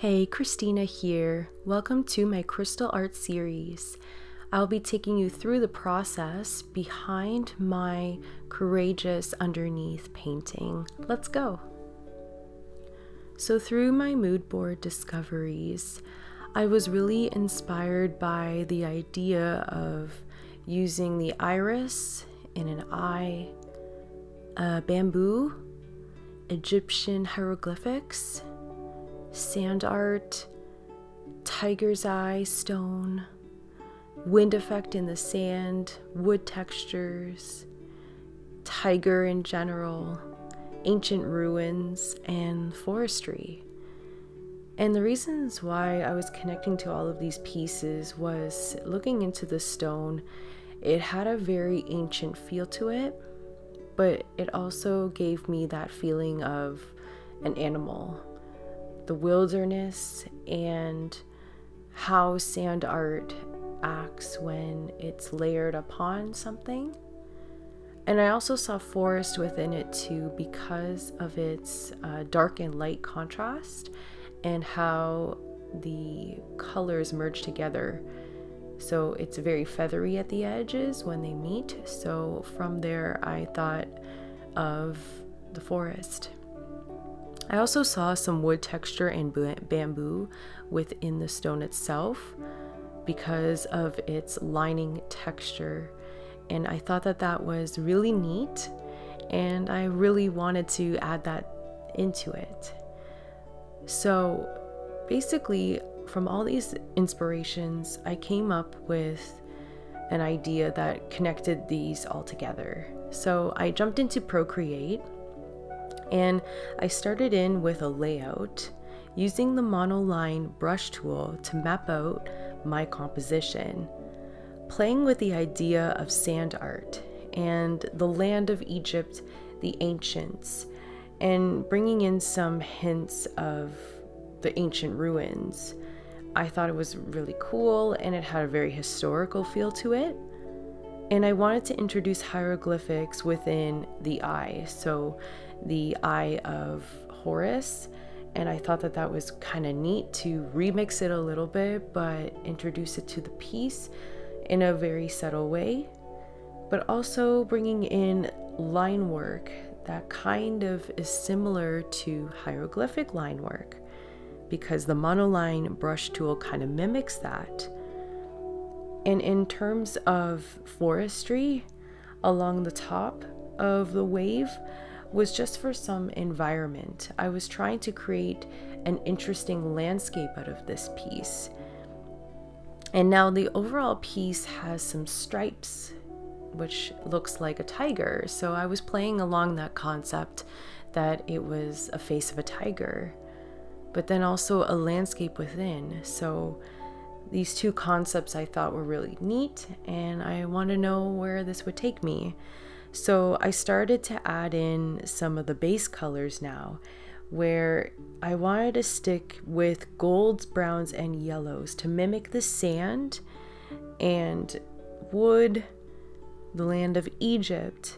Hey, Christina here. Welcome to my crystal art series. I'll be taking you through the process behind my courageous underneath painting. Let's go. So through my mood board discoveries, I was really inspired by the idea of using the iris in an eye, bamboo, Egyptian hieroglyphics, sand art, tiger's eye stone, wind effect in the sand, wood textures, tiger in general, ancient ruins, and forestry. And the reasons why I was connecting to all of these pieces was looking into the stone. It had a very ancient feel to it, but it also gave me that feeling of an animal, the wilderness, and how sand art acts when it's layered upon something. And I also saw forest within it too, because of its dark and light contrast and how the colors merge together. So it's very feathery at the edges when they meet. So from there I thought of the forest. I also saw some wood texture and bamboo within the stone itself because of its lining texture, and I thought that that was really neat, and I really wanted to add that into it. So basically, from all these inspirations, I came up with an idea that connected these all together. So I jumped into Procreate, and I started in with a layout using the monoline brush tool to map out my composition, playing with the idea of sand art and the land of Egypt, the ancients, and bringing in some hints of the ancient ruins. I thought it was really cool, and it had a very historical feel to it. And I wanted to introduce hieroglyphics within the eye, so the eye of Horus, and I thought that that was kind of neat to remix it a little bit but introduce it to the piece in a very subtle way, but also bringing in line work that kind of is similar to hieroglyphic line work, because the monoline brush tool kind of mimics that. And in terms of forestry, along the top of the wave was just for some environment. I was trying to create an interesting landscape out of this piece. And now the overall piece has some stripes, which looks like a tiger. So I was playing along that concept that it was a face of a tiger, but then also a landscape within. So these two concepts I thought were really neat, and I want to know where this would take me. So I started to add in some of the base colors now, where I wanted to stick with golds, browns, and yellows to mimic the sand and wood, the land of Egypt,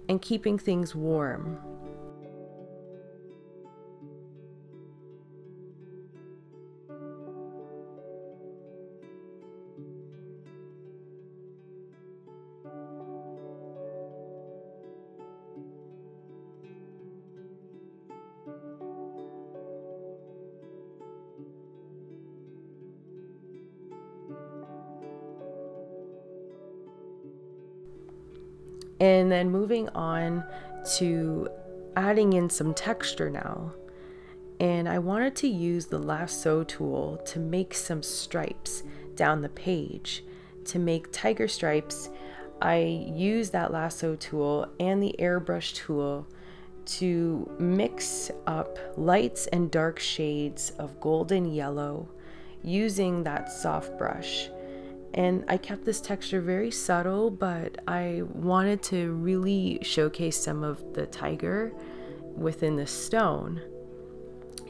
and keeping things warm. And then moving on to adding in some texture now. And I wanted to use the lasso tool to make some stripes down the page. To make tiger stripes, I used that lasso tool and the airbrush tool to mix up lights and dark shades of golden yellow using that soft brush. And I kept this texture very subtle, but I wanted to really showcase some of the tiger within the stone.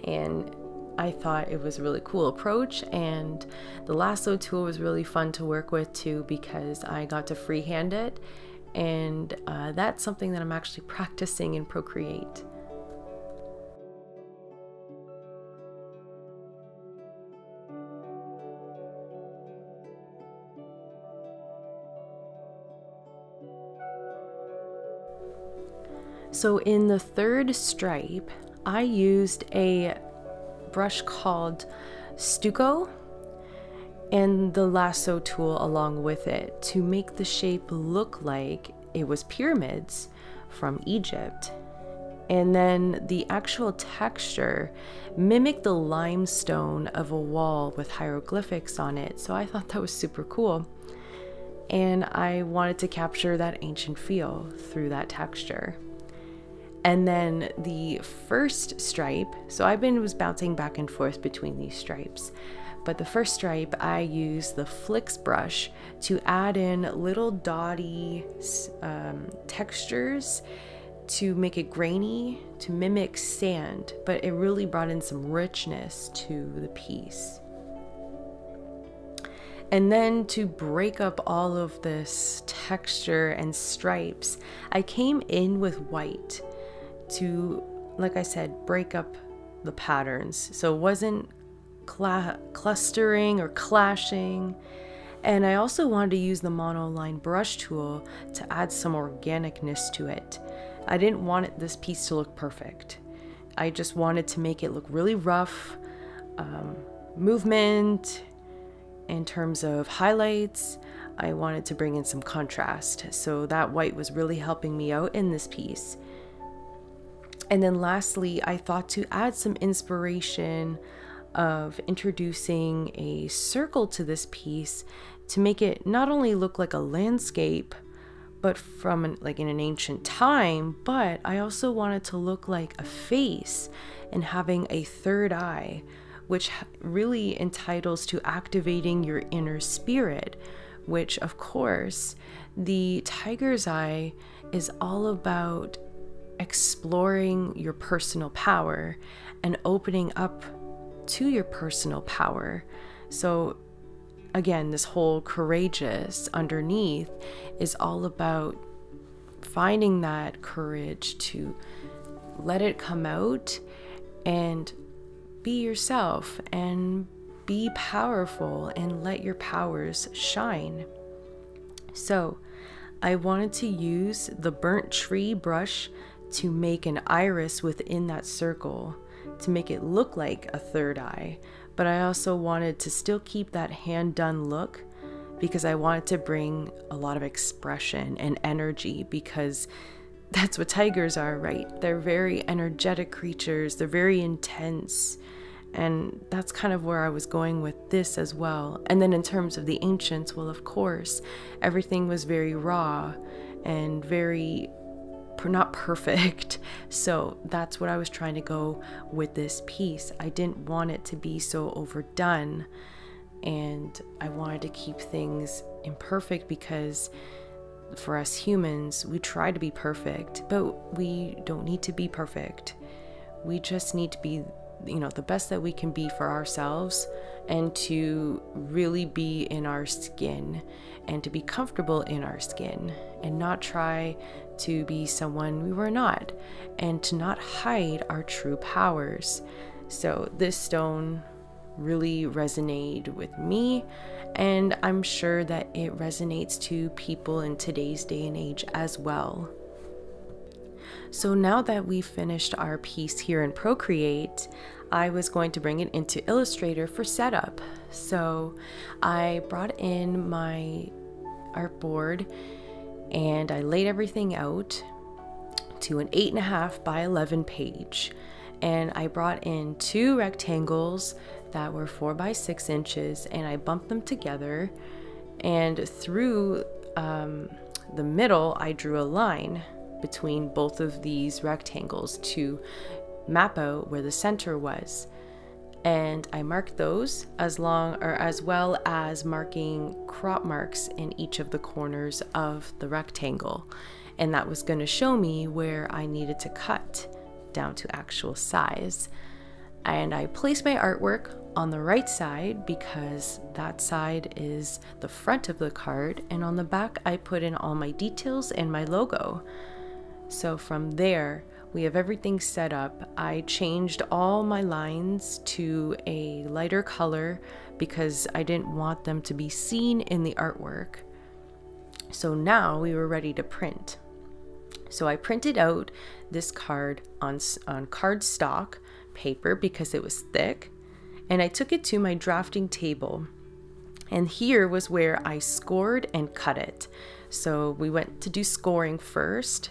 And I thought it was a really cool approach, and the lasso tool was really fun to work with too, because I got to freehand it, and that's something that I'm actually practicing in Procreate. So in the third stripe, I used a brush called Stucco and the lasso tool along with it to make the shape look like it was pyramids from Egypt. And then the actual texture mimicked the limestone of a wall with hieroglyphics on it. So I thought that was super cool. And I wanted to capture that ancient feel through that texture. And then the first stripe, so was bouncing back and forth between these stripes. But the first stripe, I used the Flicks brush to add in little dotty textures to make it grainy, to mimic sand, but it really brought in some richness to the piece. And then to break up all of this texture and stripes, I came in with white to, like I said, break up the patterns. So it wasn't clustering or clashing. And I also wanted to use the monoline brush tool to add some organicness to it. I didn't want this piece to look perfect. I just wanted to make it look really rough, movement. In terms of highlights, I wanted to bring in some contrast. So that white was really helping me out in this piece. And then lastly, I thought to add some inspiration of introducing a circle to this piece to make it not only look like a landscape, but from in an ancient time, but I also wanted to look like a face and having a third eye, which really entitles to activating your inner spirit, which of course, the tiger's eye is all about exploring your personal power and opening up to your personal power. So again, this whole courageous underneath is all about finding that courage to let it come out and be yourself and be powerful and let your powers shine. So I wanted to use the burnt tree brush to make an iris within that circle to make it look like a third eye. But I also wanted to still keep that hand done look because I wanted to bring a lot of expression and energy, because that's what tigers are, right? They're very energetic creatures. They're very intense. And that's kind of where I was going with this as well. And then in terms of the ancients, well, of course, everything was very raw and very not perfect. So that's what I was trying to go with this piece. I didn't want it to be so overdone, and I wanted to keep things imperfect because for us humans, we try to be perfect, but we don't need to be perfect. We just need to be, the best that we can be for ourselves, and to really be in our skin and to be comfortable in our skin and not try to be someone we were not, and to not hide our true powers. So this stone really resonated with me, and I'm sure that it resonates to people in today's day and age as well. So now that we've finished our piece here in Procreate, I was going to bring it into Illustrator for setup. So I brought in my artboard and I laid everything out to an 8.5 by 11 page. And I brought in 2 rectangles that were 4 by 6 inches, and I bumped them together. And through the middle, I drew a line between both of these rectangles to map out where the center was. And I marked those as well as marking crop marks in each of the corners of the rectangle. And that was going to show me where I needed to cut down to actual size. And I placed my artwork on the right side because that side is the front of the card, and on the back I put in all my details and my logo. So from there, we have everything set up. I changed all my lines to a lighter color because I didn't want them to be seen in the artwork. So now we were ready to print. So I printed out this card on cardstock paper because it was thick, and I took it to my drafting table. And here was where I scored and cut it. So we went to do scoring first,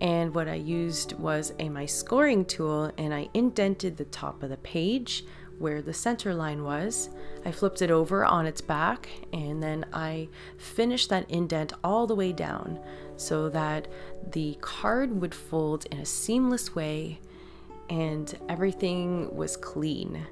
and what I used was my scoring tool, and I indented the top of the page where the center line was. I flipped it over on its back, and then I finished that indent all the way down so that the card would fold in a seamless way and everything was clean.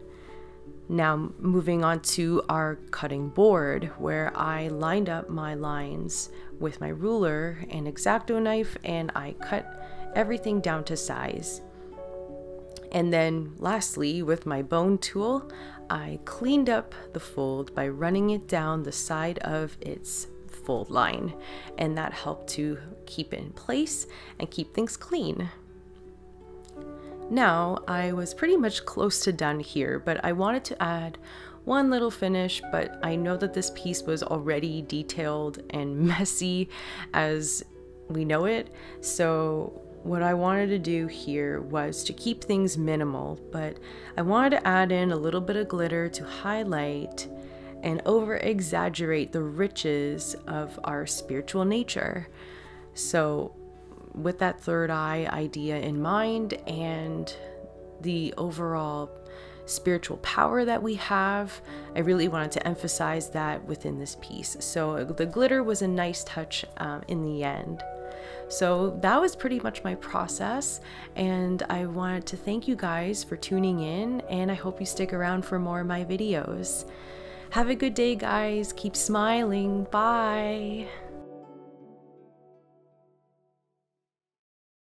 Now moving on to our cutting board, where I lined up my lines with my ruler and X-Acto knife, and I cut everything down to size. And then lastly, with my bone tool, I cleaned up the fold by running it down the side of its fold line, and that helped to keep it in place and keep things clean. Now, I was pretty much close to done here, but I wanted to add one little finish, but I know that this piece was already detailed and messy as we know it, so what I wanted to do here was to keep things minimal, but I wanted to add in a little bit of glitter to highlight and over-exaggerate the riches of our spiritual nature. So with that third eye idea in mind and the overall spiritual power that we have, I really wanted to emphasize that within this piece. So the glitter was a nice touch in the end. So that was pretty much my process, and I wanted to thank you guys for tuning in, and I hope you stick around for more of my videos. Have a good day, guys. Keep smiling. Bye.